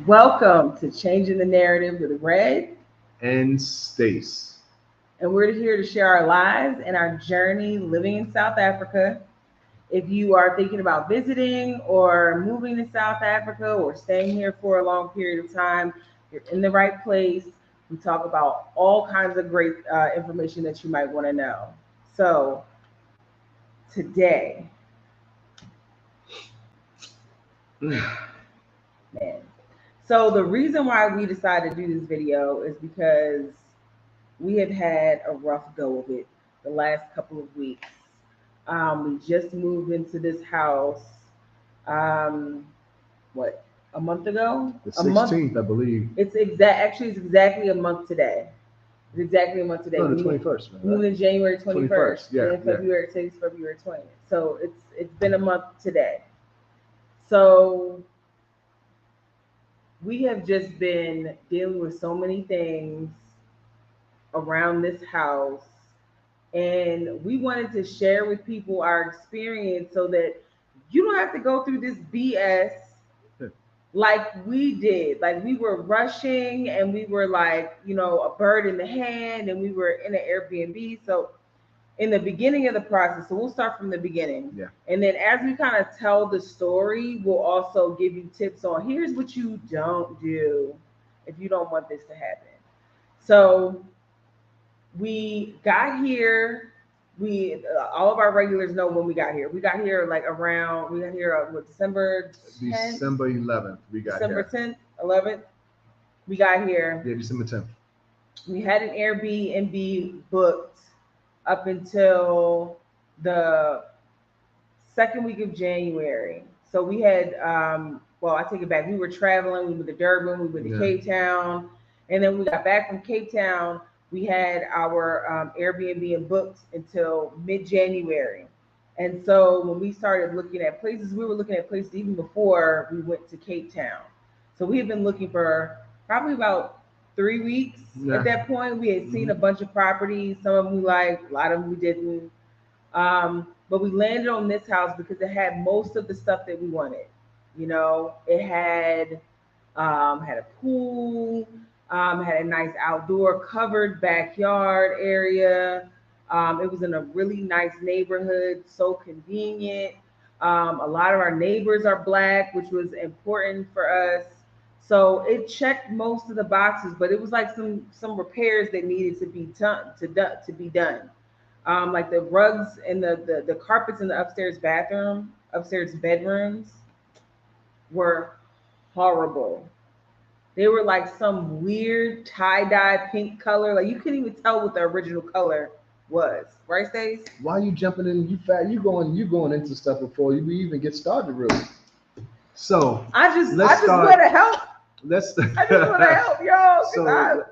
Welcome to Changing the Narrative with Red, and Stace. and we're here to share our lives and our journey living in South Africa. If you are thinking about visiting or moving to South Africa or staying here for a long period of time, you're in the right place. We talk about all kinds of great information that you might want to know. So, today, Mm. man. So, the reason why we decided to do this video is because we have had a rough go of it the last couple of weeks. We just moved into this house, um, what, a month ago? The A month. 16th, I believe. It's exactly a month today. It's exactly a month today. No, the 21st, man, We right? moved in January 21st, 21st, and yeah, then yeah. February, today's February 20th. So it's been a month today. So we have just been dealing with so many things around this house, and we wanted to share with people our experience so that you don't have to go through this BS like we did. Like, we were rushing and we were like, a bird in the hand, and we were in an Airbnb. So in the beginning of the process, so we'll start from the beginning. Yeah. And then as we kind of tell the story, we'll also give you tips on here's what you don't do if you don't want this to happen. So we got here. We all of our regulars know when we got here. We got here like around. We got here December 10th, December 11th, we got December here. 10th, 11th. We got here. Yeah, December 10th. We had an Airbnb booked up until the second week of January. So we had, well, I take it back. We were traveling. We went to Durban. We went to Yeah. Cape Town, and then we got back from Cape Town. We had our Airbnb booked until mid-January. And so when we started looking at places, we were looking at places even before we went to Cape Town. So we had been looking for probably about 3 weeks Yeah. at that point. We had seen Mhm. a bunch of properties. Some of them we liked, a lot of them we didn't. But we landed on this house because it had most of the stuff that we wanted. It had a pool, had a nice outdoor covered backyard area. It was in a really nice neighborhood, so convenient. A lot of our neighbors are black, which was important for us. So it checked most of the boxes, but it was like some repairs that needed to be done. Like the rugs and the carpets in the upstairs bedrooms were horrible. They were like some weird tie-dye pink color. Like, you couldn't even tell what the original color was. Right, Stace? Why are you jumping in? You fat? You going into stuff before we even get started, really? So I let's just start. want to help. Let's. I just want to help y'all because So I'm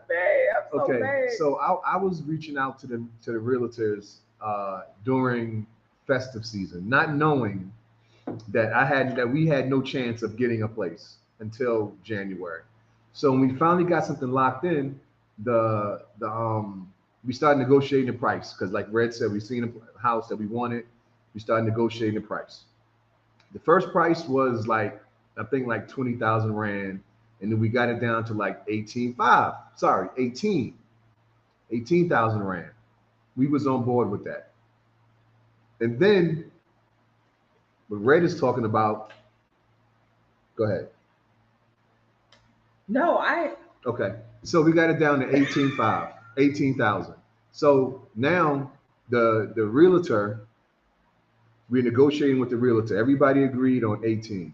so okay, mad. so I was reaching out to the realtors during festive season, not knowing that we had no chance of getting a place until January. So when we finally got something locked in, the we started negotiating the price because, like Red said, we seen a house that we wanted. We started negotiating the price. The first price was like, I think, like 20,000 rand, and then we got it down to like 18.5. Sorry, 18,000 rand. We was on board with that. And then what Red is talking about, go ahead. No, I. Okay. So we got it down to 18.5, 18,000. So now the realtor, we're negotiating with the realtor. Everybody agreed on 18.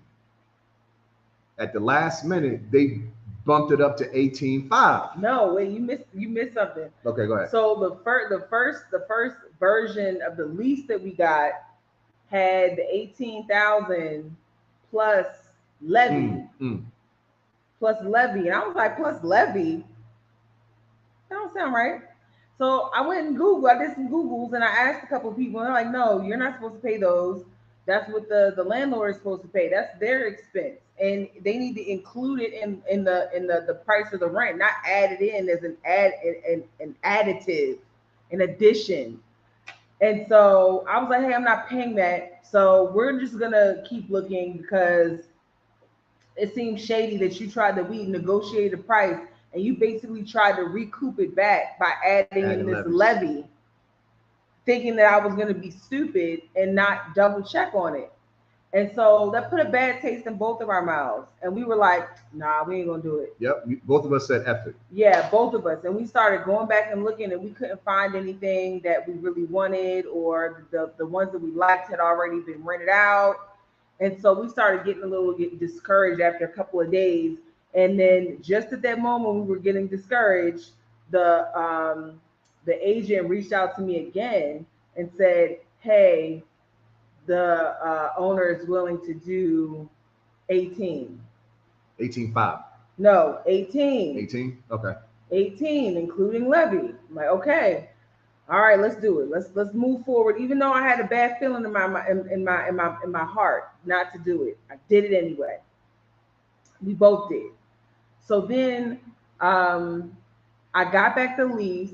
At the last minute, they bumped it up to 18.5. No, wait, you missed something. Okay, go ahead. So the first version of the lease that we got had the 18,000 plus levy, Mm. and I was like, plus levy, that don't sound right. So I went and Googled. I did some Googles and I asked a couple of people, and they're like, no, you're not supposed to pay those. That's what the landlord is supposed to pay. That's their expense, and they need to include it in the price of the rent, not add it in as an additive, an addition. And so I was like, hey, I'm not paying that. So we're just gonna keep looking because it seemed shady that we negotiated a price and you basically tried to recoup it back by adding in Adding this levies. levy, thinking that I was going to be stupid and not double check on it. And so that put a bad taste in both of our mouths. And we were like, nah, we ain't going to do it. Yep. Both of us said F it. Yeah, both of us. And we started going back and looking, and we couldn't find anything that we really wanted, or the ones that we liked had already been rented out. And so we started getting a little discouraged after a couple of days. And then just at that moment we were getting discouraged, the agent reached out to me again and said, hey, the owner is willing to do 18. 18.5. No, 18. 18. Okay. 18, including levy. I'm like, okay, all right, let's do it. Let's move forward. Even though I had a bad feeling in my heart not to do it, I did it anyway. We both did. So then I got back the lease,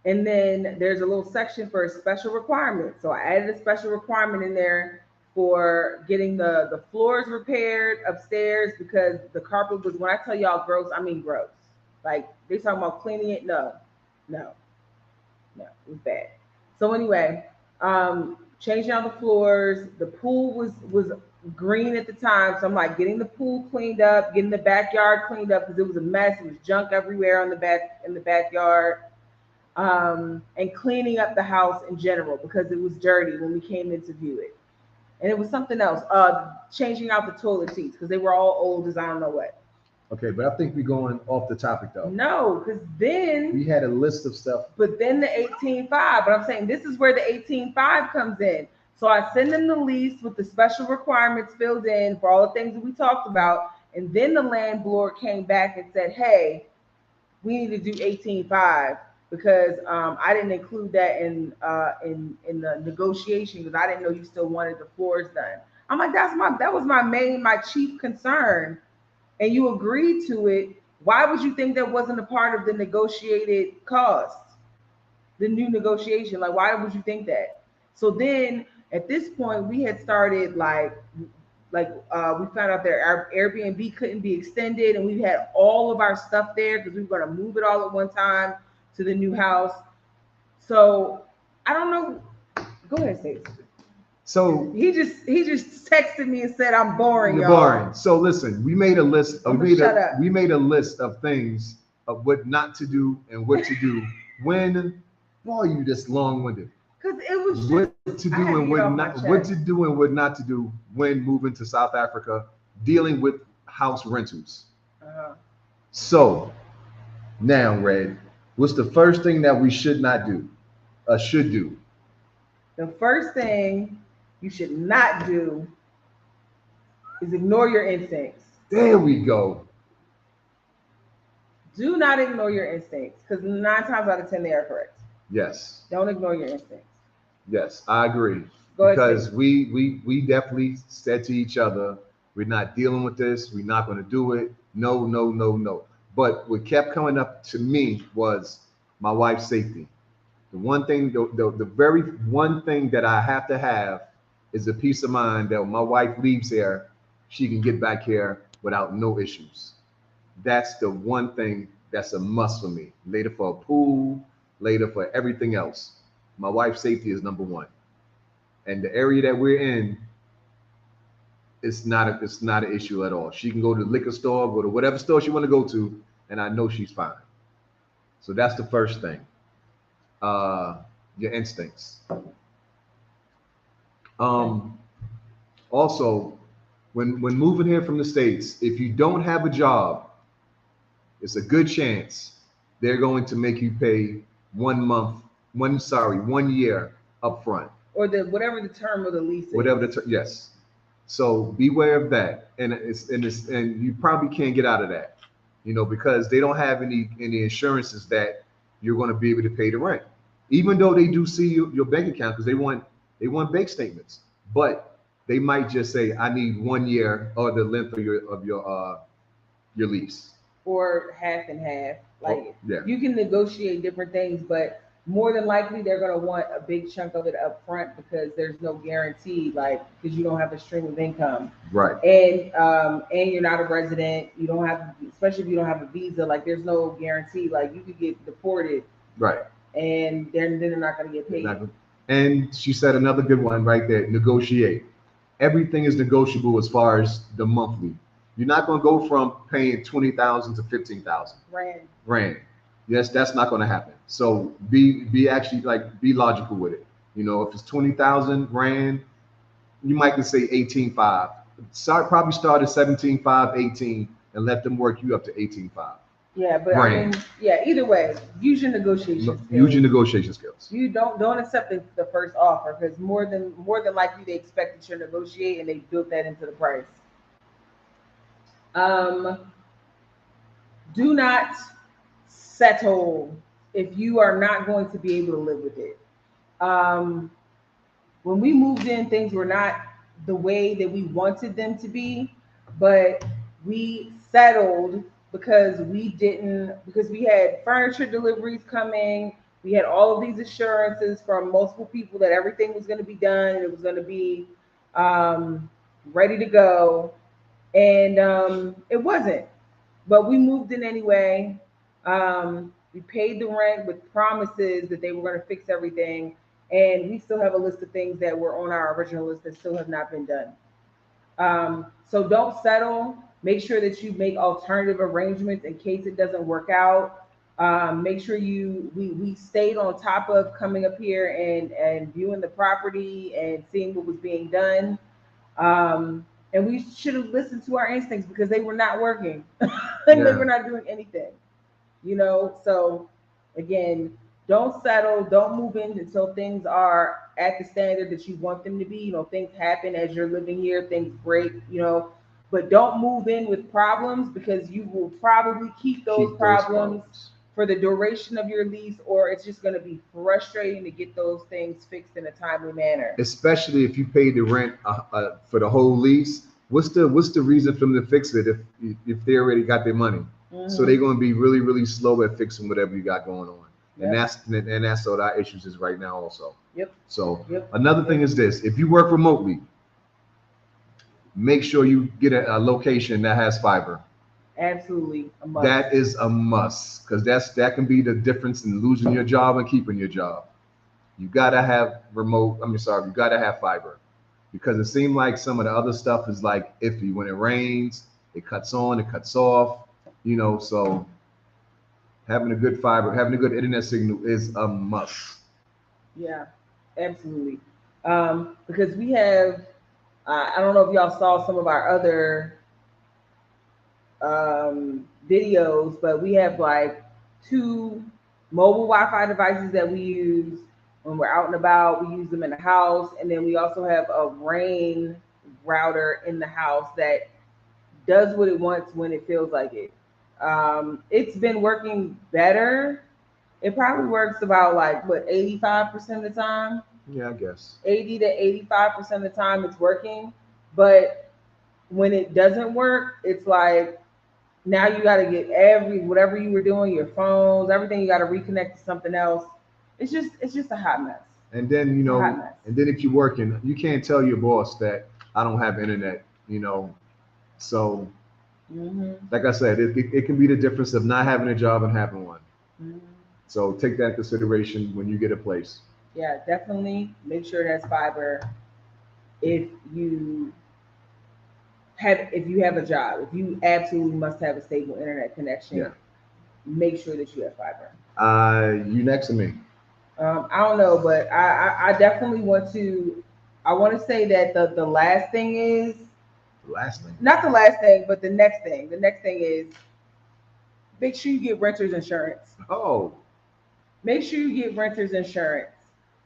and then there's a little section for a special requirement. So I added a special requirement in there for getting the floors repaired upstairs, because the carpet was, when I tell y'all gross, I mean gross. Like, they talking about cleaning it. No, it was bad. So anyway, changing out the floors. The pool was green at the time, so I'm like getting the pool cleaned up, getting the backyard cleaned up because it was a mess. It was junk everywhere on the back in the backyard, and cleaning up the house in general because it was dirty when we came in to view it. And it was something else. Changing out the toilet seats because they were all old as I don't know what. Okay, but I think we're going off the topic though. No, because then we had a list of stuff. But then the 18.5. But I'm saying this is where the 18.5 comes in. So I send them the lease with the special requirements filled in for all the things that we talked about. And then the landlord came back and said, hey, we need to do 18.5 because I didn't include that in the negotiation because I didn't know you still wanted the floors done. I'm like, that was my chief concern. And you agreed to it. Why would you think that wasn't a part of the negotiated cost, the new negotiation? Like, why would you think that? So then at this point, we had started we found out that our Airbnb couldn't be extended, and we had all of our stuff there because we were going to move it all at one time to the new house. So I don't know. Go ahead, Stacey. So he just texted me and said I'm boring. You're y'all. boring. So listen, we made a list. We made a list of things of what not to do and what to do when. Boy, you just long-winded. Because it was just, what to do and what not to do when moving to South Africa, dealing with house rentals. So now, Red, what's the first thing that we should not do? Should do. The first thing you should not do is ignore your instincts. There we go. Do not ignore your instincts because 9 times out of 10 they are correct. Yes. Don't ignore your instincts. Yes, I agree. Because we definitely said to each other, we're not dealing with this. We're not going to do it. No. But what kept coming up to me was my wife's safety. The one thing, the very one thing that I have to have is the peace of mind that when my wife leaves here, she can get back here without no issues. That's the one thing that's a must for me. Later for a pool, later for everything else. My wife's safety is number one. And the area that we're in, it's not an issue at all. She can go to the liquor store, go to whatever store she want to go to, and I know she's fine. So that's the first thing. Your instincts. Also, when moving here from the States, if you don't have a job, it's a good chance they're going to make you pay 1 year up front. Or whatever the term of the lease is. Yes. So beware of that. And you probably can't get out of that, because they don't have any assurances that you're going to be able to pay the rent. Even though they do see your bank account because they want bank statements, but they might just say, I need 1 year or the length of your lease. Or half and half. You can negotiate different things, but more than likely they're going to want a big chunk of it up front because there's no guarantee, like because you don't have a stream of income, Right. and you're not a resident. You don't have, especially if you don't have a visa. Like there's no guarantee. Like you could get deported, Right. and then they're not going to get paid. And she said another good one right there: negotiate. Everything is negotiable as far as the monthly. You're not going to go from paying 20,000 to 15,000 Rand. rand. Yes, that's not going to happen. So be actually like be logical with it. You know, if it's 20,000 rand, you might can say 18.5. Probably start at 17.5, 18, and let them work you up to 18.5. Yeah, but I mean, Rand. yeah. Either way, use your negotiation Use skills. your negotiation skills. You don't accept the first offer because more than likely they expect that you negotiate and they built that into the price. Um, do not settle if you are not going to be able to live with it. Um, when we moved in, things were not the way that we wanted them to be, but we settled because we had furniture deliveries coming. We had all of these assurances from multiple people that everything was going to be done and it was going to be um, ready to go, and it wasn't. But we moved in anyway. We paid the rent with promises that they were going to fix everything, and we still have a list of things that were on our original list that still have not been done. So don't settle. Make sure that you make alternative arrangements in case it doesn't work out. Make sure we stayed on top of coming up here and viewing the property and seeing what was being done. And we should have listened to our instincts because they were not working. They were Yeah. not doing anything, So again, don't settle, don't move in until things are at the standard that you want them to be. Things happen as you're living here, things break. But don't move in with problems because you will probably keep those Keep those problems problems. for the duration of your lease, or it's just going to be frustrating to get those things fixed in a timely manner. Especially if you paid the rent for the whole lease. What's the reason for them to fix it if they already got their money? So they're Mm-hmm. going to be really really slow at fixing whatever you got going on, and Yep. that's what our issues is right now also. Yep. So Yep. another thing Yep. is this: if you work remotely, make sure you get a location that has fiber. Absolutely a must. That is a must because that can be the difference in losing your job and keeping your job. You gotta have remote. I mean, sorry, you gotta have fiber because it seemed like some of the other stuff is like iffy. When it rains, it cuts on, it cuts off. So having a good fiber, having a good internet signal is a must. Yeah, absolutely. Because we have, I don't know if y'all saw some of our other videos, but we have like two mobile Wi-Fi devices that we use when we're out and about. We use them in the house, and then we also have a rain router in the house that does what it wants when it feels like it. It's been working better. It probably works about like what 85% of the time. Yeah, I guess. 80 to 85% of the time it's working, but when it doesn't work, it's like now you got to get whatever you were doing, your phones, everything, you got to reconnect to something else. It's just a hot mess. And then It's a hot mess. if you're working, you can't tell your boss that I don't have internet. So Hmm. like I said, it can be the difference of not having a job and having one. Hmm. So take that in consideration when you get a place. Yeah, definitely make sure that's fiber if you if you have a job. If you absolutely must have a stable internet Yeah. connection, make sure that you have fiber. You next to me. I don't know, but I definitely want to. I want to say that the last thing is Last thing. not the last thing, but the next thing. The next thing is make sure you get renters insurance. Oh, Make sure you get renters insurance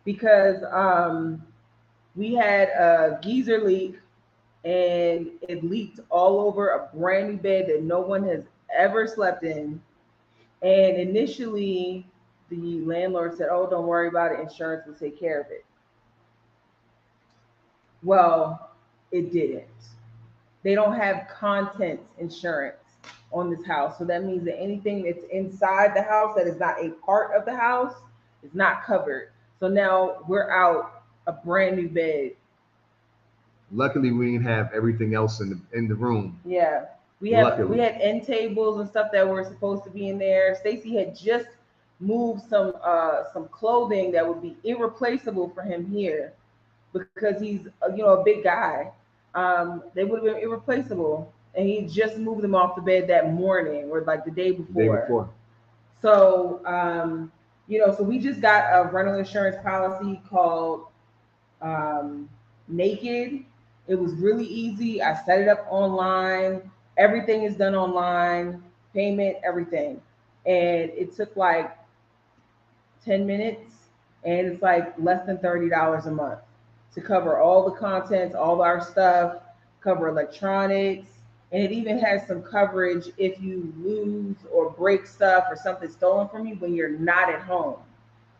because we had a geyser leak and it leaked all over a brand new bed that no one has ever slept in. And initially, the landlord said, "Oh, don't worry about it. Insurance will take care of it." Well, it didn't. They don't have contents insurance on this house. So that means that anything that's inside the house that is not a part of the house, It's not covered. So now we're out a brand new bed. Luckily, we didn't have everything else in the room. Yeah. We Luckily, had end tables and stuff that were supposed to be in there. Stacy had just moved some clothing that would be irreplaceable for him here because he's a big guy. They would have been irreplaceable, and he just moved them off the bed that morning or like the day the day before. before. So so we just got a rental insurance policy called um, Naked. It was really easy. I set it up online. Everything is done online, payment, everything, and it took like 10 minutes, and it's like less than $30 a month to cover all the contents, all our stuff, cover electronics, and it even has some coverage if you lose or break stuff or something stolen from you when you're not at home,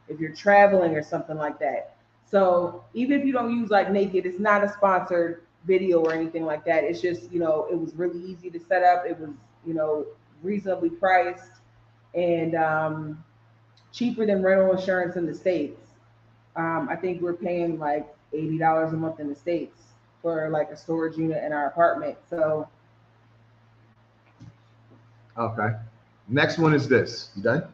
if you're traveling or something like that. So even if you don't use like Naked, it's not a sponsored video or anything like that. It's just, it was really easy to set up. It was, reasonably priced and cheaper than rental insurance in the States. I think we're paying like $80 a month in the States for like a storage unit in our apartment. So Okay. Next one is this. You done?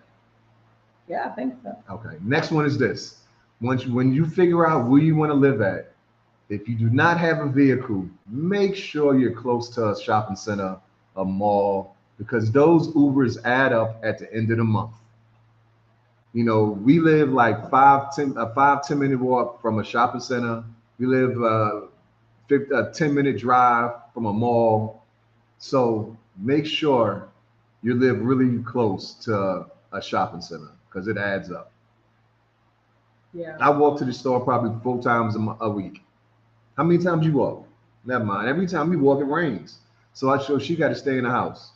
yeah, I think so. Okay. Next one is this. When you figure out where you want to live at, if you do not have a vehicle, make sure you're close to a shopping center, a mall, because those Ubers add up at the end of the month. We live like 5-10 minute walk from a shopping center. We live a 10-minute drive from a mall. So make sure you live really close to a shopping center because it adds up. Yeah. I walk to the store probably 4 times a week. How many times you walk? Never mind. Every time we walk, it rains. So she got to stay in the house.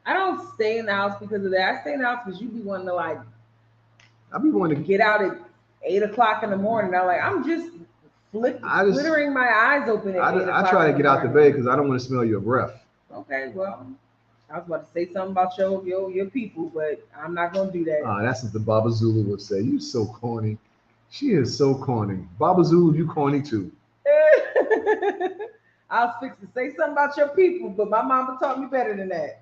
I don't stay in the house because of that. I stay in the house because you be wanting to like I be wanting to get out at 8 o'clock in the morning. I'm just flittering my eyes open at 8 o'clock. I try to in get the out the morning. bed because I don't want to smell your breath. Okay, well, I was about to say something about your people, but I'm not gonna do that. That's what the Baba Zulu would say. You so corny. She is so corny. Baba Zulu, you corny too. I was fixing to say something about your people, but my mama taught me better than that.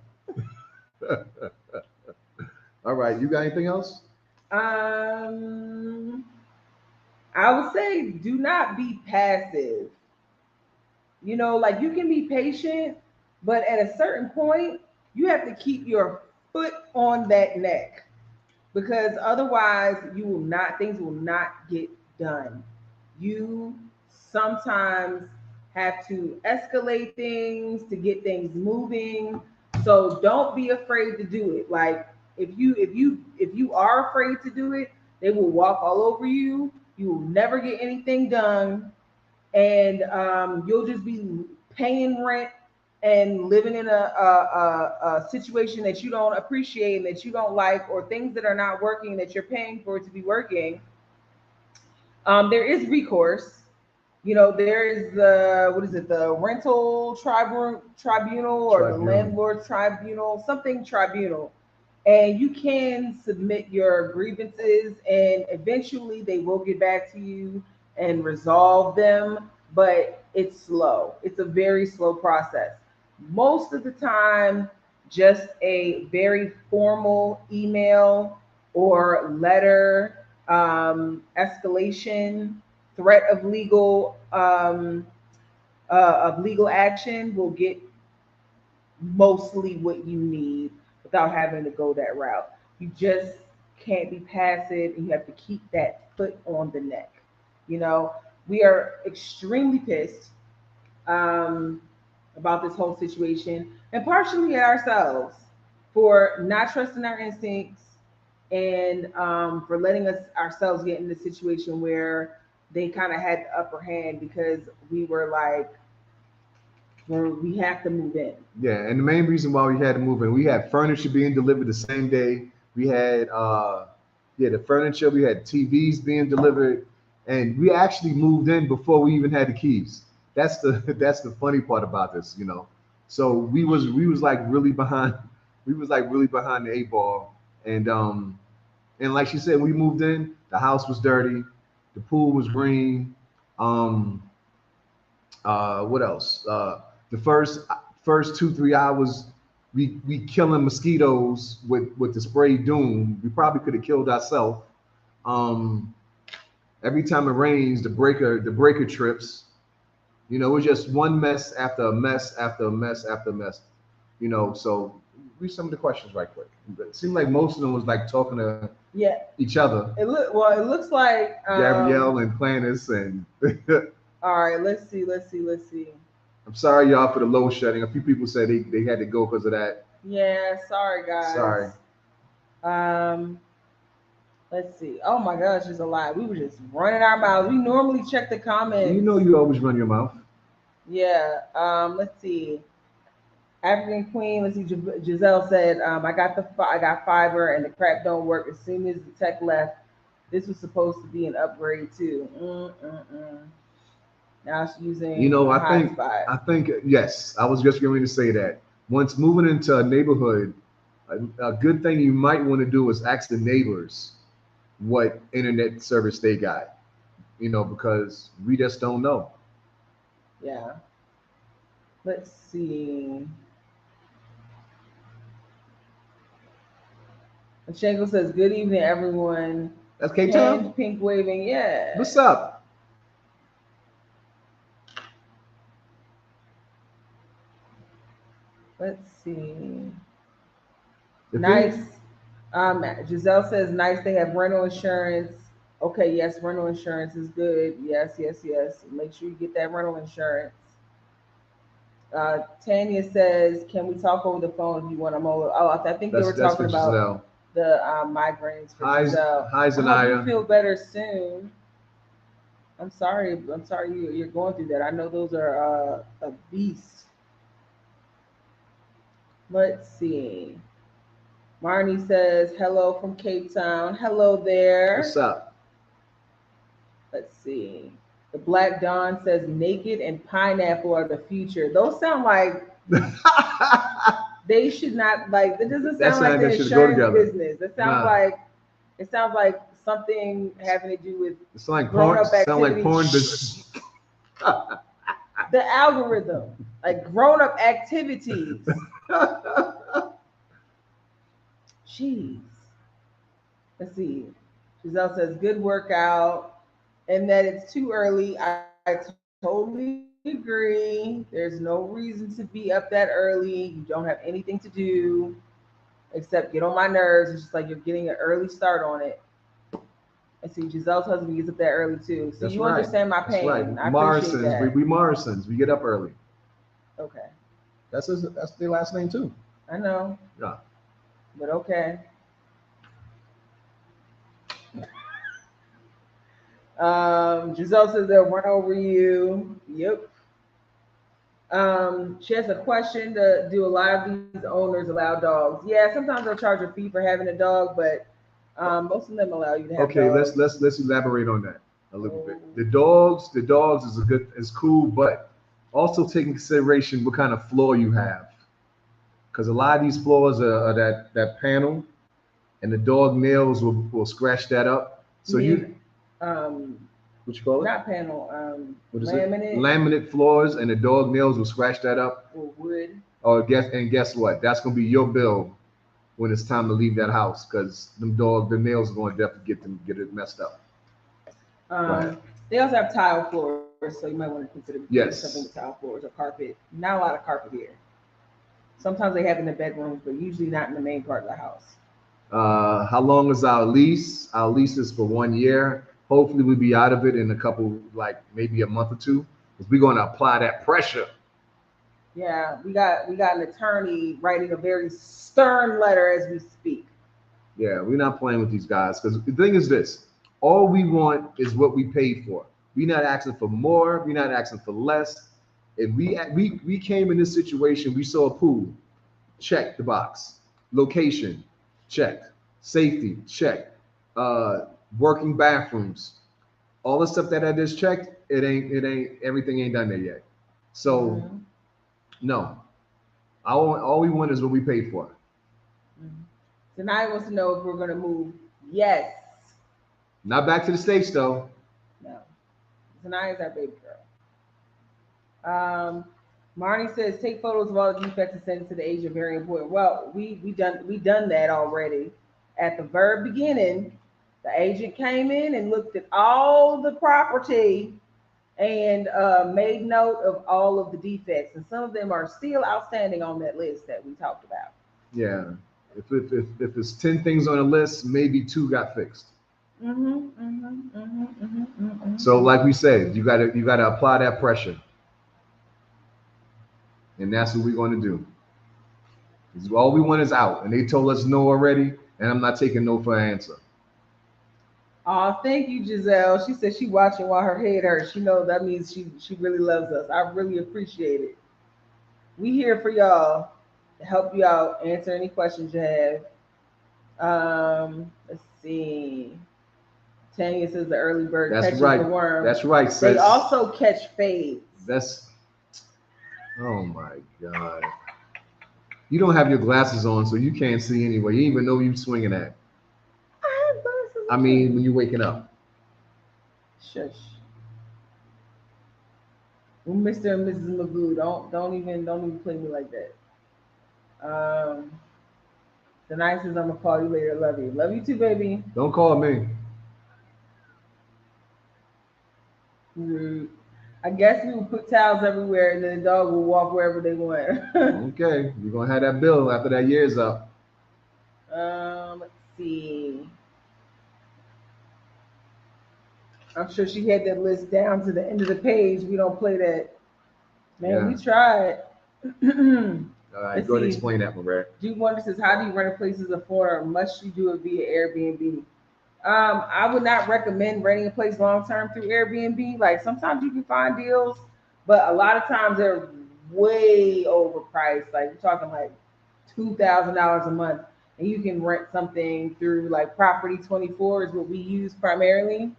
All right, you got anything else? Um, I would say do not be passive. Like you can be patient, but at a certain point, you have to keep your foot on that neck because otherwise things will not get done. You sometimes have to escalate things to get things moving. So don't be afraid to do it. Like if you are afraid to do it, they will walk all over you. You will never get anything done, and you'll just be paying rent and living in a situation that you don't appreciate and that you don't like, or things that are not working that you're paying for it to be working. There is recourse. There is the what is it, the rental tribunal or the Tribunal. landlord tribunal, something tribunal, and you can submit your grievances, and eventually they will get back to you and resolve them. But it's slow. It's a very slow process. Most of the time, just a very formal email or letter, escalation, threat of legal action will get mostly what you need without having to go that route. You just can't be passive, and you have to keep that foot on the neck. You know, we are extremely pissed um, about this whole situation, and partially at ourselves for not trusting our instincts, and for letting us ourselves get in the situation where they kind of had the upper hand because we were like, well, we have to move in. Yeah, and the main reason why we had to move in, we had furniture being delivered the same day. We had the furniture, we had TVs being delivered, and we actually moved in before we even had the keys. That's the that's the funny part about this. So we was like really behind, we was like really behind the eight ball, and And like she said, we moved in, the house was dirty, the pool was green. Um, what else? The first 2 3 hours, we killing mosquitoes with the spray doom. We probably could have killed ourselves. Um, every time it rains, the breaker trips. You know, it's just one mess after a mess after a mess after a mess. You know, so read some of the questions right quick. It seemed like most of them was like talking to Yeah. each other. It looks like Gabrielle and Plannis and all right, let's see. I'm sorry y'all for the load shedding. A few people said they had to go because of that. Yeah, sorry Sorry. guys. Um, let's see. Oh my gosh, there's a lot. We were just running our mouths. We normally check the You comments. know you always run your mouth. Yeah. Let's see. African Queen. Let's see. Giselle said, I got fiber and the crap don't work. As soon as the tech left, this was supposed to be an upgrade too. Now she's You using know, a I hotspot. think yes, I was just going to say that. Once moving into a neighborhood, a good thing you might want to do is ask the neighbors what internet service they got. You know, because we just don't know. Yeah. Let's see. And Shango says, "Good evening, everyone." That's Cape Town. Hand pink waving. Yeah. What's up? Let's see. The Nice. thing, Giselle says, "Nice. They have rental insurance." Okay. Yes, rental insurance is good. Yes, yes, yes. Make sure you get that rental insurance. Tanya says, "Can we talk over the phone if you want?" I think they were that's talking for about Giselle. the migraines for Hi, Giselle. hi, I hope you Zanaya. feel better soon. I'm sorry. I'm sorry you're going through that. I know those are a beast. Let's see. Marnie says, "Hello from Cape Town." Hello What's there. up? Let's see. The Black Dawn says, "Naked and pineapple are the future." Those sound like they should not like. It doesn't That's sound like not the that should go insurance together. business. Nah, It sounds like something having to do with it's like grown porn. up Sound like activity. porn business. The algorithm, like grown up activities. Jeez. Let's see. Giselle says, "Good workout," and that it's too early. I totally agree. There's no reason to be up that early. You don't have anything to do except get on my nerves. It's just like you're getting an early start on it. I see Giselle's husband gets up that early too. So That's you right. understand my That's right. pain. I appreciate Morrison's. We that. Morrison's. We get up early. Okay. That's their last name too. I know, Yeah. but okay. Giselle says they'll run over you. Yep. She has a question. Do a lot of these owners allow dogs? Yeah, sometimes they'll charge a fee for having a dog, but most of them allow you to have Okay. Let's dogs. let's let's elaborate on that a little bit. Oh, The dogs is cool, but also take in consideration what kind of floor you have, because a lot of these floors are that panel, and the dog nails will scratch that up. you So you mean um, what you call it? not panel, What is it? laminate Laminate floors, and the dog nails will scratch that up. or wood? Or guess what? That's gonna be your bill when it's time to leave that house, because the nails are going to definitely get it messed up. Go ahead. They also have tile floors, so you might want to consider doing something with Yes. tile floors or carpet. Not a lot of carpet here. Sometimes they have in the bedrooms, but usually not in the main part of the house. How long is our lease? Our lease is for 1 year. Hopefully, we'll be out of it in a couple, like maybe a month or two, because we're going to apply that pressure. Yeah, we got an attorney writing a very stern letter as we speak. Yeah, we're not playing with these guys, because the thing is this: all we want is what we paid for. We're not asking for more. We're not asking for less. If we came in this situation, we saw a pool, check the box. Location, check. Safety, check. Uh, Working bathrooms, all the stuff that I just checked, everything ain't done there yet. So Mm-hmm. no, all we want is what we paid for. Mm-hmm. Tonight wants to know if we're going to move Yes. Not back to the States though. No. Tonight is our baby girl. Um, Marnie says take photos of all the defects and send it to the agent. Very important. Well, we done that already. At the very beginning, the agent came in and looked at all the property and made note of all of the defects, and some of them are still outstanding on that list that we talked about. Yeah. If it's 10 things on a list, maybe two got fixed. So like we said, you gotta apply that pressure, and that's what we're going to do. 'Cause all we want is out, and they told us no already, and I'm not taking no for an answer. Oh, thank you, Giselle. She said she watching while her head hurts. She knows that means she really loves us. I really appreciate it. We here for y'all to help you out, answer any questions you have. Let's see. Tanya says the early bird That's catches the right. worm. That's right, They sis. also catch fades. That's oh my god. You don't have your glasses on, so you can't see anyway. You didn't even know you swinging at. I have glasses I on. mean, when you're waking up. Shush. Well, Mr. and Mrs. Magoo, don't even play me like that. Um, the nicest I'm gonna call you later. Love you. Love you too, baby. Don't call me. Rude. I guess we will put towels everywhere, and then the dog will walk wherever they want. Okay, you're gonna have that bill after that year's up. Let's see. I'm sure she had that list down to the end of the page. We don't play that. Man, Yeah. we tried. All right, Let's go ahead and see. explain that one, Brad. G Wonder says, how do you rent places in Florida? Must you do it via Airbnb? I would not recommend renting a place long term through Airbnb. Like sometimes you can find deals, but a lot of times they're way overpriced. Like you're talking like $2,000 a month, and you can rent something through like Property 24 is what we use primarily.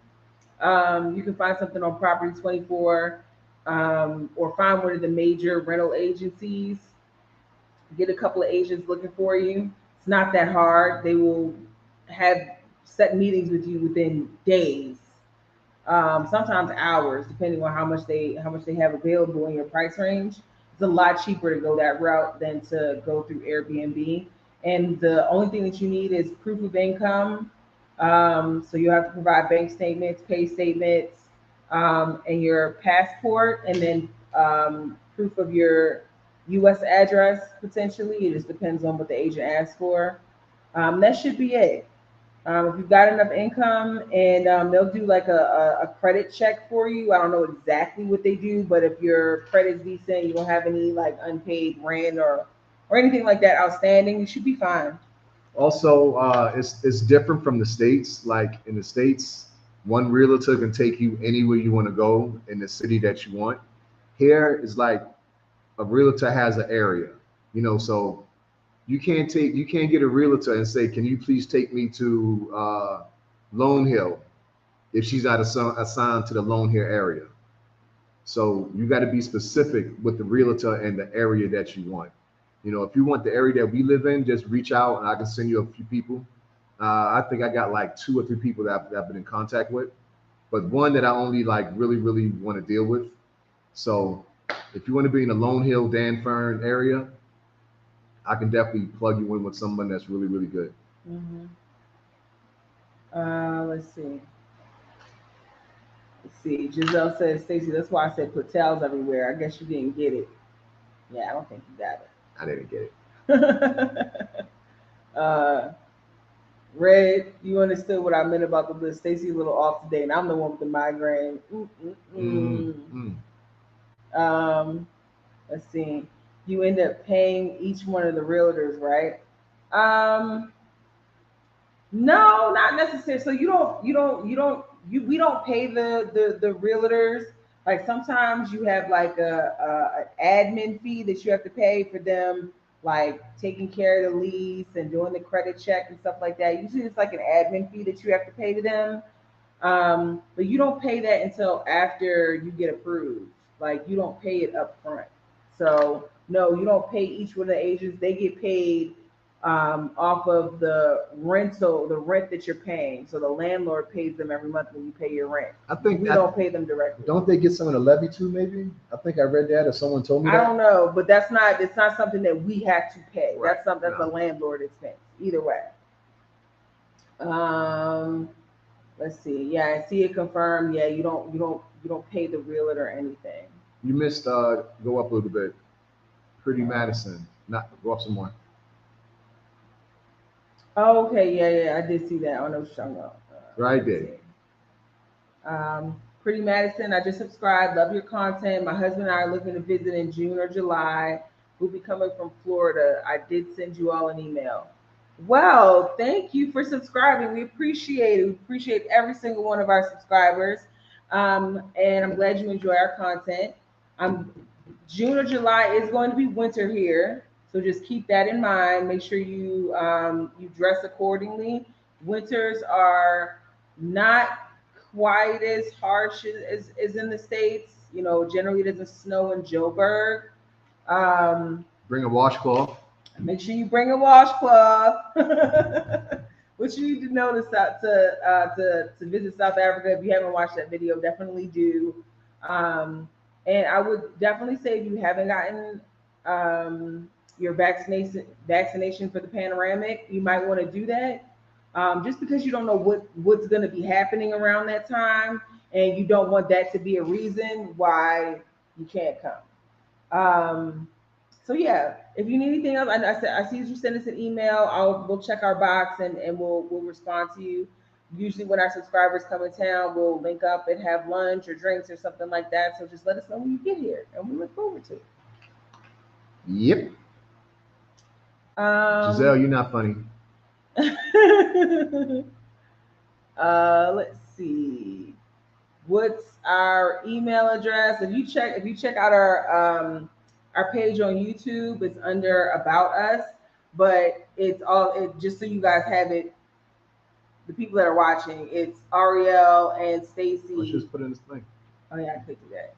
You can find something on Property 24, or find one of the major rental agencies. Get a couple of agents looking for you. It's not that hard. They will have set meetings with you within days, sometimes hours, depending on how much they have available in your price range. It's a lot cheaper to go that route than to go through Airbnb. And the only thing that you need is proof of income. So you have to provide bank statements, pay statements, and your passport, and then proof of your U.S. address potentially. It just depends on what the agent asks for. That should be it. If you've got enough income, and they'll do like a credit check for you. I don't know exactly what they do, but if your credit's decent, you don't have any like unpaid rent or anything like that outstanding, you should be fine. Also, it's different from the states. Like in the states, one realtor can take you anywhere you want to go in the city that you want. Here is like a realtor has an area, so you can't get a realtor and say, can you please take me to Lone Hill if she's not assigned to the Lone Hill area. So you got to be specific with the realtor and the area that you want. If you want the area that we live in, just reach out and I can send you a few people. I think I got like two or three people that I've been in contact with, but one that I only like really, really want to deal with. So if you want to be in the Lone Hill, Dan Fern area, I can definitely plug you in with someone that's really, really good. Hmm. Let's see. Let's see. Giselle says, Stacy, that's why I said put towels everywhere. I guess you didn't get it. Yeah, I don't think you got I didn't get it. it. Red, you understood what I meant about the list. Stacy's a little off today, and I'm the one with the migraine. Mm-hmm. Um, let's see. You end up paying each one of the realtors, right? Um, no, not necessarily. So we don't pay the realtors. Like sometimes you have like an admin fee that you have to pay for them, like taking care of the lease and doing the credit check and stuff like that. Usually it's like an admin fee that you have to pay to them. But you don't pay that until after you get approved. Like you don't pay it up front. So no, you don't pay each one of the agents. They get paid off of the rent that you're paying. So the landlord pays them every month when you pay your rent. I think We don't pay them directly. Don't they get some of the levy too? Maybe I think I read that or someone told me I that. don't know, but that's not. It's not something that we have to pay. Right. That's something that's No. a landlord expense. Either way. Um, let's see. Yeah, I see it confirmed. Yeah, you don't pay the realtor anything. You missed. Go up a little bit. Pretty Madison. Not go up some more. Oh, okay, yeah, I did see that. I know what you're talking about. Right Let's there. see. Pretty Madison, I just subscribed. Love your content. My husband and I are looking to visit in June or July. We'll be coming from Florida. I did send you all an email. Well, thank you for subscribing. We appreciate it. We appreciate every single one of our subscribers. And I'm glad you enjoy our content. June or July is going to be winter here, so just keep that in mind. Make sure you dress accordingly. Winters are not quite as harsh as in the states. Generally it doesn't snow in Joburg. Um, Bring a washcloth. Make sure you bring a washcloth. What you need to know to visit South Africa, if you haven't watched that video, definitely do. And I would definitely say if you haven't gotten your vaccination for the panoramic, you might want to do that. Just because you don't know what's going to be happening around that time, and you don't want that to be a reason why you can't come. So yeah, if you need anything else, I see you send us an email. We'll check our box and we'll respond to you. Usually when our subscribers come in town, we'll link up and have lunch or drinks or something like that. So just let us know when you get here, and we look forward to it. Yep. Giselle, you're not funny. Let's see. What's our email address? If you check out our page on YouTube, it's under About Us, but just so you guys have it. The people that are watching, it's Ariel and Stacy. Let's just put in this thing. Oh yeah, I could do that.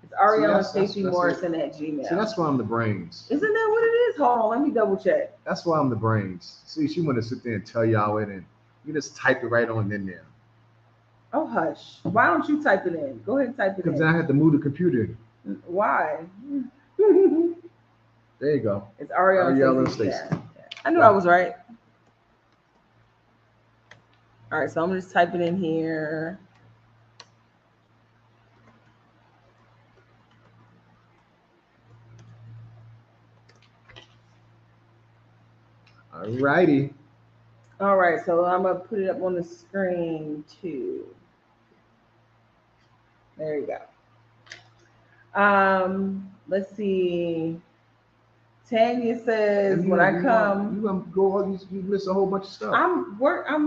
It's Ariel and Stacy Morrison at Gmail. See, that's why I'm the brains. Isn't that what it is? Hold on, let me double check. That's why I'm the brains. See, she want to sit there and tell y'all it, and you just type it right on in there. Oh hush! Why don't you type it in? Go ahead and type it in. Because I had to move the computer. Why? There you go. It's Ariel and Stacy. Yeah. I knew I was right. All right, so I'm just typing in here. All righty. All right, so I'm gonna put it up on the screen too. There you go. Let's see. Tanya says, when I come, you gonna go. You miss a whole bunch of stuff. I'm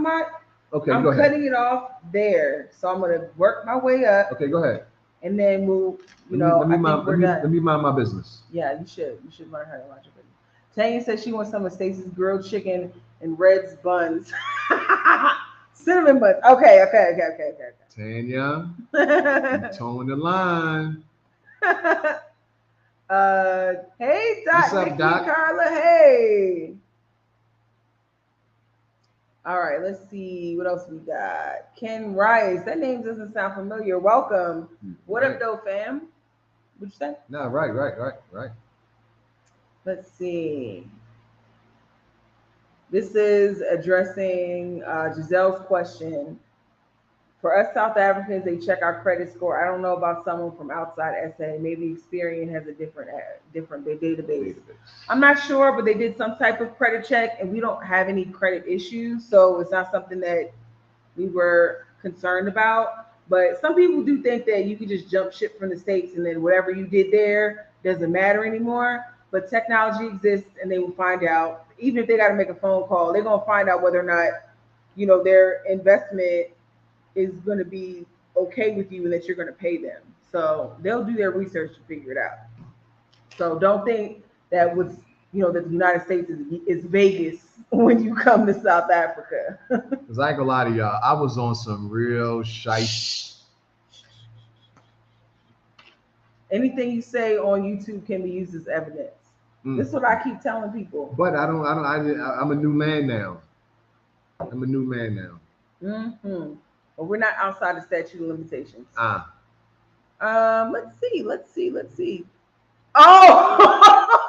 not. Okay, I'm go ahead. cutting it off there, so I'm gonna work my way up. Okay, go ahead. And then we'll, let me mind my business. Yeah, you should. You should learn how to watch your business. Tanya says she wants some of Stacey's grilled chicken and Red's buns. Cinnamon buns. Okay. Tanya, you towing the line. Hey, Doc. What's up, Nikki, Doc? Carla, hey. All right, let's see what else we got. Ken Rice. That name doesn't sound familiar. Welcome. What up, though, fam? What'd you say? No, right. Let's see. This is addressing Giselle's question. For us South Africans, they check our credit score. I don't know about someone from outside SA. Maybe Experian has a different database. I'm not sure, but they did some type of credit check, and we don't have any credit issues, so it's not something that we were concerned about. But some people do think that you can just jump ship from the States, and then whatever you did there doesn't matter anymore. But technology exists, and they will find out. Even if they got to make a phone call, they're gonna find out whether or not, their investment is going to be okay with you and that you're going to pay them. So they'll do their research to figure it out. So don't think that that the United States is Vegas when you come to South Africa. Because I ain't gonna lie to y'all, I was on some real shite. Anything you say on YouTube can be used as evidence. This is what I keep telling people. But I'm a new man now. I'm a new man now. Mm-hmm. But we're not outside the statute of limitations. Ah. Let's see. Let's see. Let's see. Oh.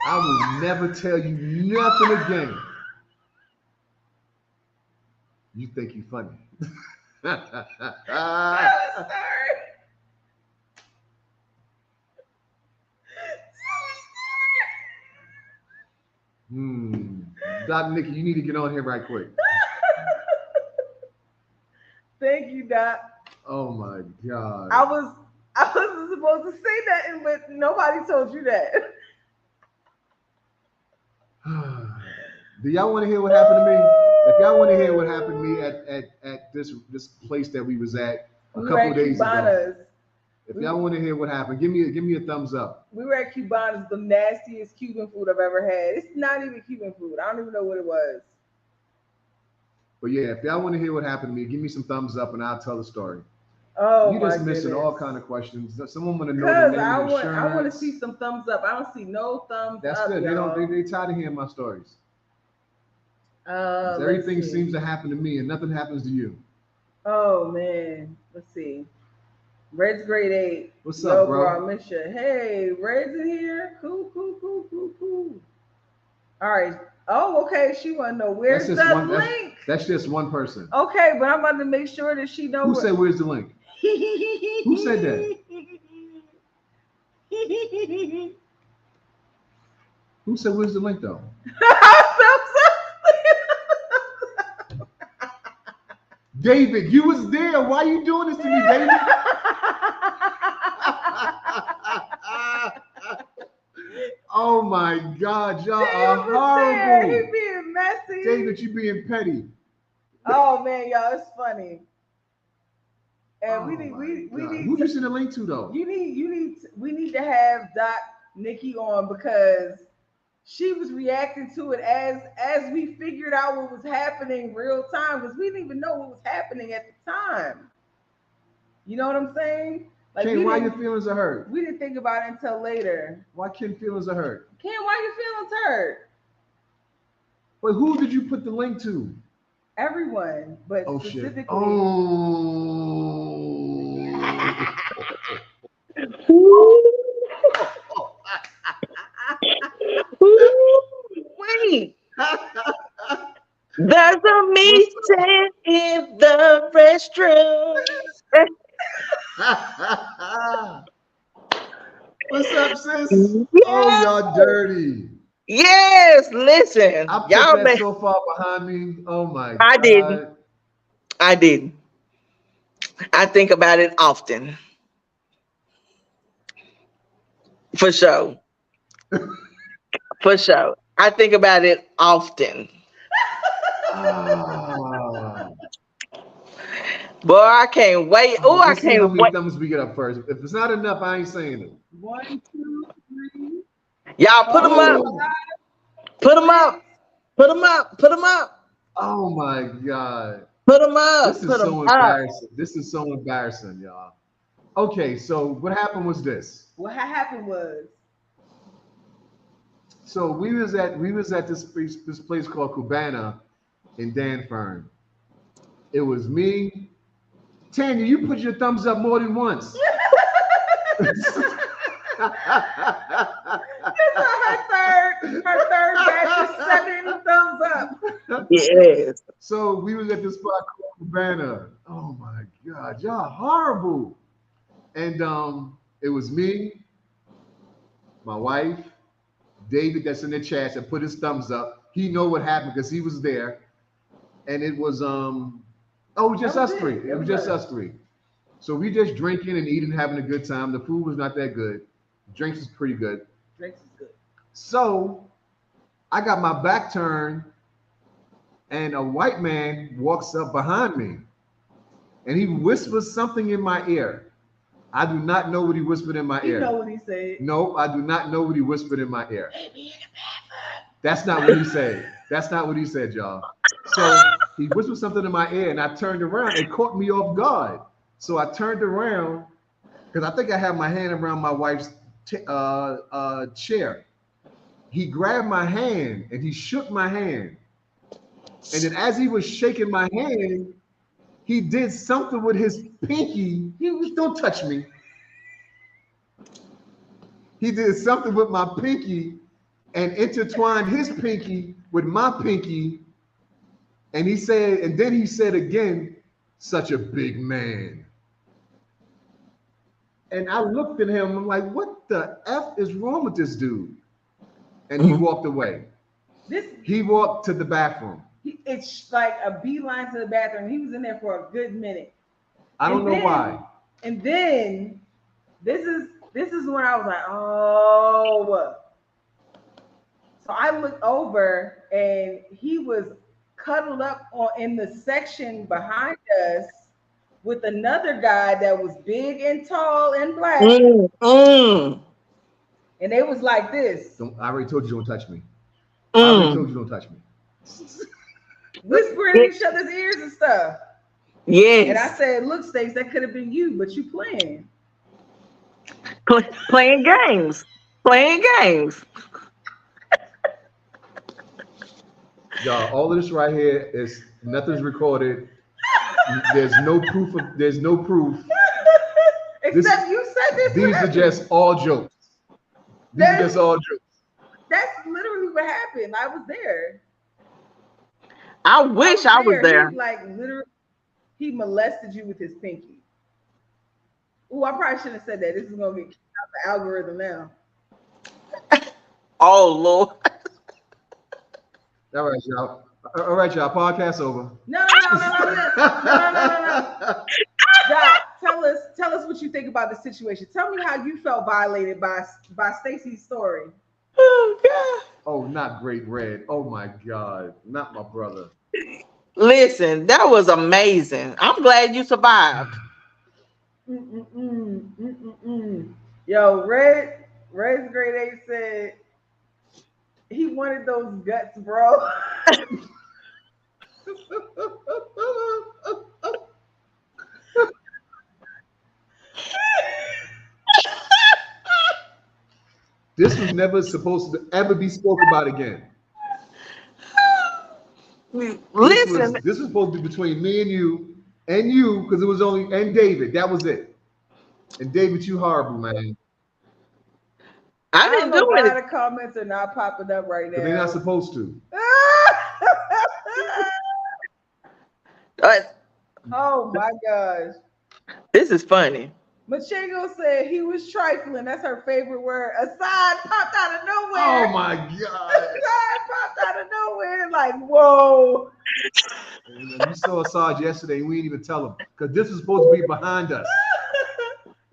I will never tell you nothing again. You think you funny. Doc Nikki, you need to get on here right quick. Thank you, Doc. Oh my God. I wasn't supposed to say that, but nobody told you that. Do y'all want to hear what happened to me? If y'all want to hear what happened to me at this place that we was at a couple days ago. If y'all want to hear what happened, give me a thumbs up. We were at Cubana's, the nastiest Cuban food I've ever had. It's not even Cuban food. I don't even know what it was. But yeah, if y'all want to hear what happened to me, give me some thumbs up and I'll tell the story. Oh, you just missing all kind of questions. Someone want to know the name of the insurance. I want to see some thumbs up. I don't see no thumbs That's up. That's good. Y'all. They tired of hearing my stories. Everything seems to happen to me and nothing happens to you. Oh man, let's see. Red's grade 8. What's up, bro? I miss you. Hey, Red's in here. Cool. All right. Oh, okay. She want to know where's the link. That's just one person. Okay, but I'm about to make sure that she knows. Who said where's the link? Who said that? Who said where's the link though? David, you was there. Why are you doing this to me, David? Oh my God, y'all are horrible. He being messy. David, you being petty. Oh man, y'all, it's funny. And we need. Who you send a link to though? We need to have Doc Nikki on because she was reacting to it as we figured out what was happening real time because we didn't even know what was happening at the time. You know what I'm saying? Like, Ken, why your feelings are hurt? We didn't think about it until later. Why Ken feelings are hurt? Ken, why your feelings hurt? But who did you put the link to? Everyone, but specifically. Shit. Oh. Wait. There's a meeting in the restroom. What's up, sis? Yeah. Oh, y'all dirty. Yes, listen. I put y'all that so far behind me. Oh my God. I didn't. I think about it often. For sure. For sure. I think about it often. Boy, I can't wait. Oh, I can't how many wait. thumbs we get up first. If it's not enough, I ain't saying it. 1, 2, 3. Y'all put them up. Put them up. Put them up. Put them up. Oh my God. Put them up. This is so embarrassing. This is so embarrassing, y'all. Okay, so what happened was this. What happened was. So we was at this place called Cubana in Danfern. It was me. Tanya, you put your thumbs up more than once. This is her third batch of 7 thumbs up. Yes. So we was at this spot called Cubana. Oh my God, y'all horrible. And it was me, my wife, David that's in the chat that put his thumbs up. He know what happened because he was there. And it was just us three. It was just us three. So we just drinking and eating, having a good time. The food was not that good. Drinks is pretty good. Drinks is good. So I got my back turned and a white man walks up behind me and he whispers something in my ear. I do not know what he whispered in my ear. You know what he said? No, I do not know what he whispered in my ear. That's not what he said. That's not what he said, y'all. So he whispered something in my ear, and I turned around. It caught me off guard. So I turned around because I think I had my hand around my wife's chair. He grabbed my hand and he shook my hand. And then as he was shaking my hand, he did something with his pinky. He was, don't touch me. He did something with my pinky and intertwined his pinky with my pinky. And he said, and then he said again, such a big man. And I looked at him, I'm like, what the F is wrong with this dude? And he walked away. He walked to the bathroom. It's like a beeline to the bathroom. He was in there for a good minute. I don't know why. And then this is when I was like, oh. So I looked over and he was cuddled up in the section behind us with another guy that was big and tall and black. And they was like this. I already told you don't touch me. I already told you don't touch me. Whispering in each other's ears and stuff. Yes. And I said, look, Stacey, that could have been you, but you playing. Playing games. Playing games. Y'all, all of this right here is nothing's recorded. There's no proof. Except you said this. These are just all jokes. These are just all jokes. That's literally what happened. I was there. I wish I was there. He, like literally, he molested you with his pinky. Ooh, I probably shouldn't have said that. This is gonna get out the algorithm now. Oh Lord. All right, y'all. All right, y'all. Podcast over. No. Doc, tell us what you think about the situation. Tell me how you felt violated by Stacey's story. Oh God. Oh, not Great Red. Oh my God, not my brother. Listen, that was amazing. I'm glad you survived. Yo, Red's grade 8 said he wanted those guts, bro. This was never supposed to ever be spoken about again. Listen, this was supposed to be between me and you, because it was only and David. That was it. And David, you horrible, man. I didn't do it. A lot of comments are not popping up right now. They're not supposed to. Oh my gosh. This is funny. Machengo said he was trifling. That's her favorite word. Aside popped out of nowhere. Oh my God. Aside popped out of nowhere. Like, whoa. And you saw Asad yesterday and we didn't even tell him because this is supposed to be behind us.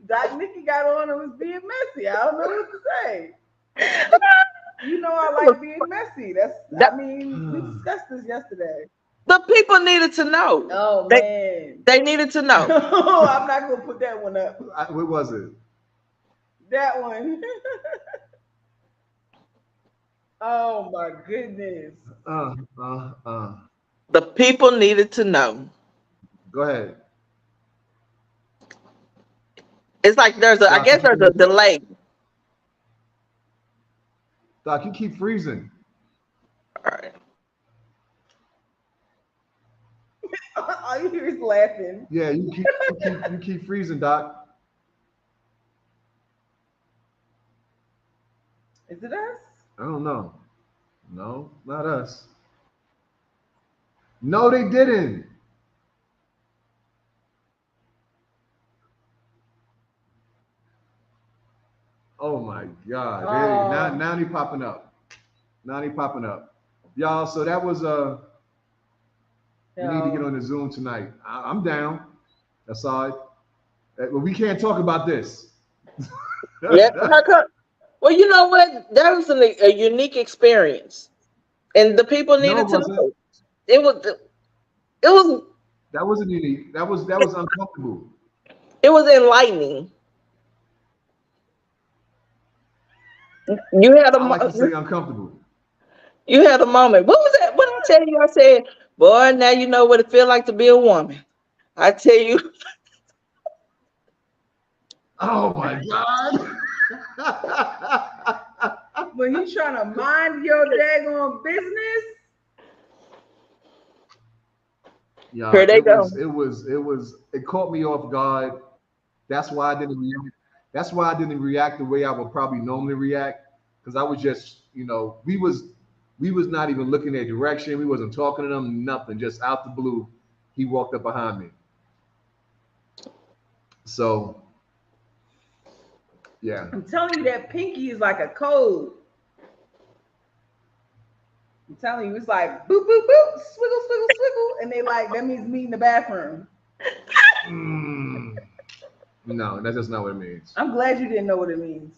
Doc Nikki got on and was being messy. I don't know what to say. You know I like being messy. We discussed this yesterday. The people needed to know. Oh man. They needed to know. I'm not gonna put that one up. What was it? That one. Oh my goodness. The people needed to know. Go ahead. It's like there's a delay. Doc, you keep freezing. All right. All you hear is laughing. Yeah, you keep freezing, Doc. Is it us? I don't know. No, not us. No, they didn't. Oh my God. Oh. Now they popping up. Y'all, so that was we need to get on the Zoom tonight. I'm down. That's all. But we can't talk about this. Yeah. Well, you know what? That was a unique experience, and the people needed to know. It was. That wasn't unique. That was uncomfortable. It was enlightening. You had I like to say uncomfortable. You had a moment. What was that? What I tell you? I said, boy, now you know what it feel like to be a woman. I tell you, Oh my God. When he's trying to mind your daggone business. Yeah, here they go. it caught me off guard. That's why I didn't react. That's why I didn't react the way I would probably normally react. Because I was just, we was not even looking their direction. We wasn't talking to them, nothing. Just out the blue, he walked up behind me. So yeah. I'm telling you that pinky is like a code. I'm telling you, it's like boop boop boop, swiggle swiggle swiggle, and they like that means meet in the bathroom. Mm, no, that's just not what it means. I'm glad you didn't know what it means.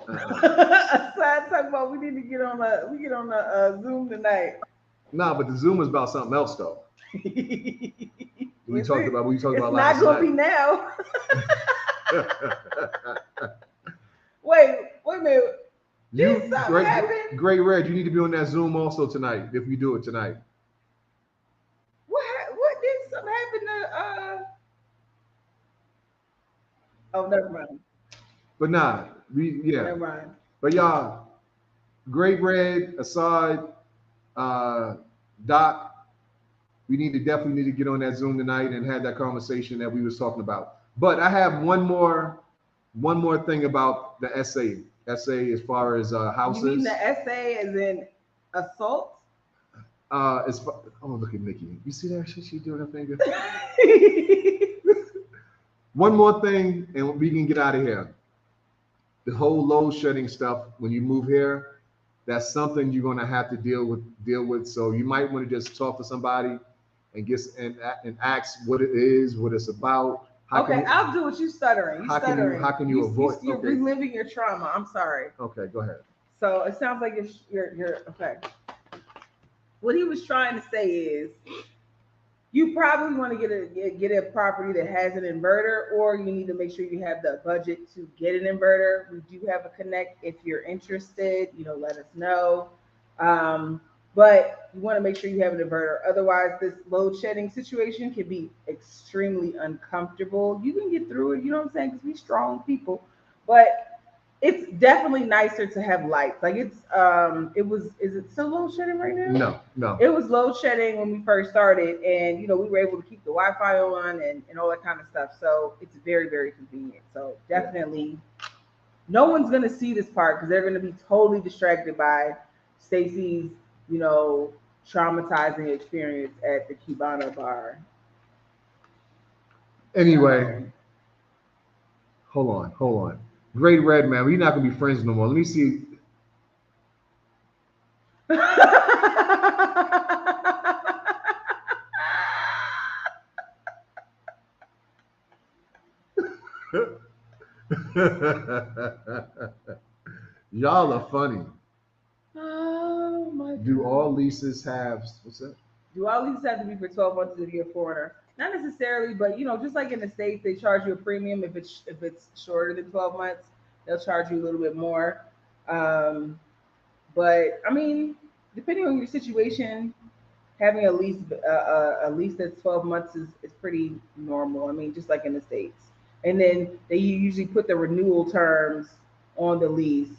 Uh-uh. Aside talking about we need to get on a Zoom tonight. No, but the Zoom is about something else though. We It's, talked about it's not last gonna be night. now. Wait a minute. Did You something happen? great red, you need to be on that Zoom also tonight if we do it tonight. What did something happen to oh, never mind. But nah, Never mind. But y'all, great red aside, uh Doc, we definitely need to get on that Zoom tonight and have that conversation that we was talking about. But I have one more thing about the essay as far as You mean houses. the essay as in assault? Oh, look at Nikki. You see that shit she doing her finger? One more thing, and we can get out of here. The whole load shedding stuff when you move here, that's something you're gonna have to deal with. So you might want to just talk to somebody and and ask what it is, what it's about. Okay, I'll do it. You stuttering. You stuttering. How can you avoid? You're Okay, reliving your trauma. I'm sorry. okay, go ahead. So it sounds like you're okay. What he was trying to say is you probably want to get a property that has an inverter, or you need to make sure you have the budget to get an inverter. We do have a connect. If you're interested, let us know. But you want to make sure you have an inverter. Otherwise, this load shedding situation can be extremely uncomfortable. You can get through it, you know what I'm saying? Because we strong people. But it's definitely nicer to have lights. Like is it still load shedding right now? No, no. It was load shedding when we first started, and we were able to keep the Wi-Fi on and all that kind of stuff. So it's very, very convenient. So definitely no one's gonna see this part because they're gonna be totally distracted by Stacy's, traumatizing experience at the Cubano bar. Anyway, hold on. Great red man, we're not gonna be friends no more. Let me see. Y'all are funny. Oh my God. Do all leases have what's that? Do all leases have to be for 12 months if you're a foreigner? Not necessarily, but just like in the States, they charge you a premium if it's shorter than 12 months. They'll charge you a little bit more. Um, but I mean, depending on your situation, having a lease that's 12 months is pretty normal. I mean, just like in the States. And then they usually put the renewal terms on the lease.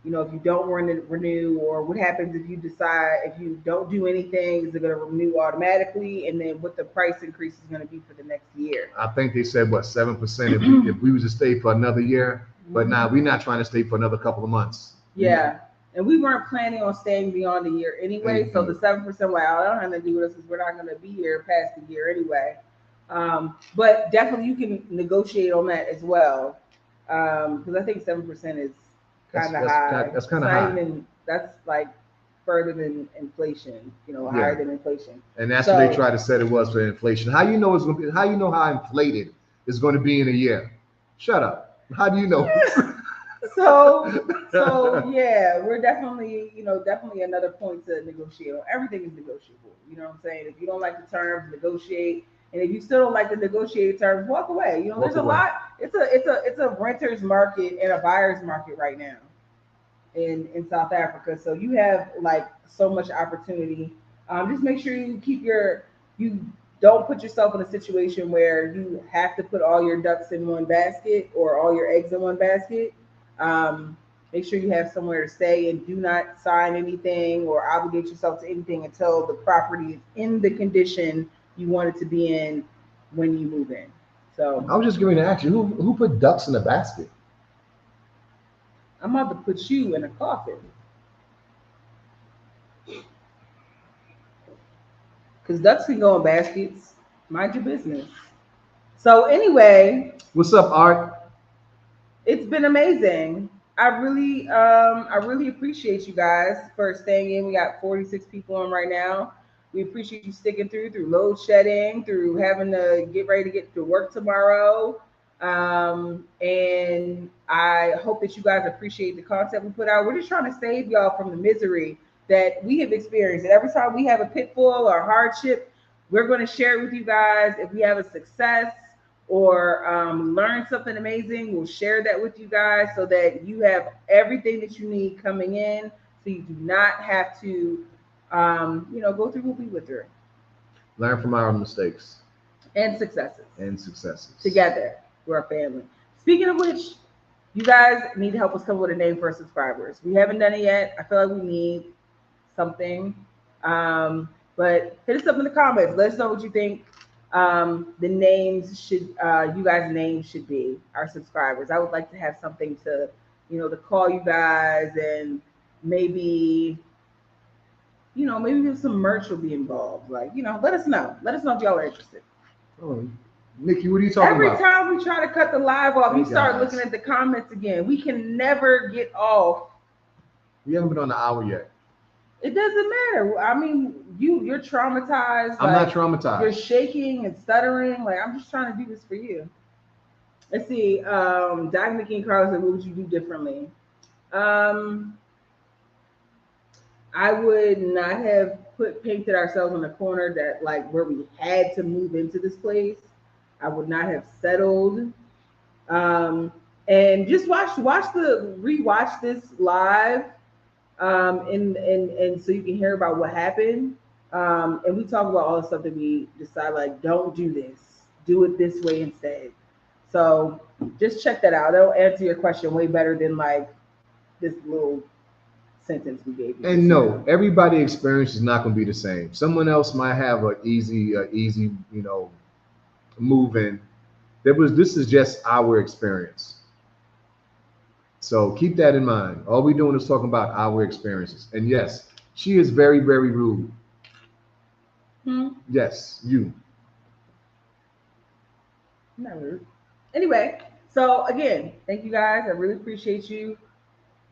If you don't renew, or what happens if you don't do anything, is it going to renew automatically? And then what the price increase is going to be for the next year. I think they said what 7% if we was to stay for another year. But now we're not trying to stay for another couple of months. Yeah. And we weren't planning on staying beyond a year anyway. So the 7%, like, I don't have to do with us because we're not going to be here past the year anyway. But definitely you can negotiate on that as well. Because I think 7% is kind of high. That's kind of high. That's like further than inflation, higher than inflation. And that's what they tried to say it was for inflation. How you know it's going to be? How you know how inflated it's going to be in a year? Shut up. How do you know? So yeah, we're definitely another point to negotiate on. Everything is negotiable. You know what I'm saying? If you don't like the terms, negotiate. And if you still don't like the negotiated terms, walk away. There's a lot. It's a renter's market and a buyer's market right now. in South Africa. So you have like so much opportunity. Just make sure you don't put yourself in a situation where you have to put all your ducks in one basket or all your eggs in one basket. Um, Make sure you have somewhere to stay and do not sign anything or obligate yourself to anything until the property is in the condition you want it to be in when you move in. So I was just going to ask you, who put ducks in a basket? I'm about to put you in a coffin because ducks can go in baskets. Mind your business. So anyway, What's up, Art? it's been amazing. I really appreciate you guys for staying in. We got 46 people on right now. We appreciate you sticking through load shedding, through having to get ready to get to work tomorrow. And I hope that you guys appreciate the content we put out. We're just trying to save y'all from the misery that we have experienced. And every time we have a pitfall or hardship, we're going to share it with you guys. If we have a success, or learn something amazing, we'll share that with you guys so that you have everything that you need coming in, so you do not have to, go through what we went through. Learn from our mistakes And successes. and successes. Together, we're a family. Speaking of which, you guys need to help us come up with a name for our subscribers. We haven't done it yet. I feel like we need something. But hit us up in the comments. Let us know what you think the names should you guys' names should be, our subscribers. I would like to have something to call you guys, and maybe maybe some merch will be involved. Like, let us know. Let us know if y'all are interested. Oh, Nikki, what are you talking Every about? time we try to cut the live off, Hey, you start guys. looking at the comments again. We can never get off. We haven't been on the hour yet. It doesn't matter. I mean, you're traumatized. I'm like, not traumatized. You're shaking and stuttering. Like, I'm just trying to do this for you. Let's see. Doc, Nikki, and Carlos said, what would you do differently? I would not have painted ourselves in a corner that like where we had to move into this place. I would not have settled. And just rewatch this live, and so you can hear about what happened. And we talk about all the stuff that we decide, like, don't do this, do it this way instead. So just check that out. That'll answer your question way better than like this little sentence we gave you. And no, everybody's experience is not going to be the same. Someone else might have an easy, move in. This is just our experience. So keep that in mind. All we're doing is talking about our experiences. And yes, she is very, very rude. Yes, you. Not rude. Anyway, so again, thank you guys. I really appreciate you.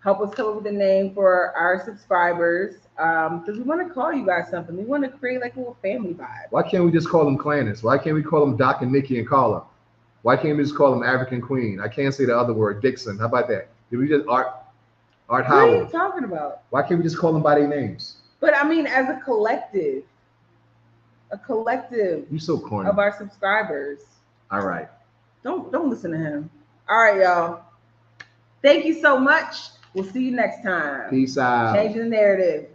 Help us come up with a name for our subscribers, because we want to call you guys something. We want to create like a little family vibe. Why can't we just call them Clanners? Why can't we call them Doc and Nikki and Carla? Why can't we just call them African Queen? I can't say the other word, Dixon. How about that? Did we just Art What Howard? are you talking about? Why can't we just call them by their names? But I mean, as a collective You so corny. of our subscribers. All right. Don't listen to him. All right, y'all. Thank you so much. We'll see you next time. Peace out. Changing the narrative.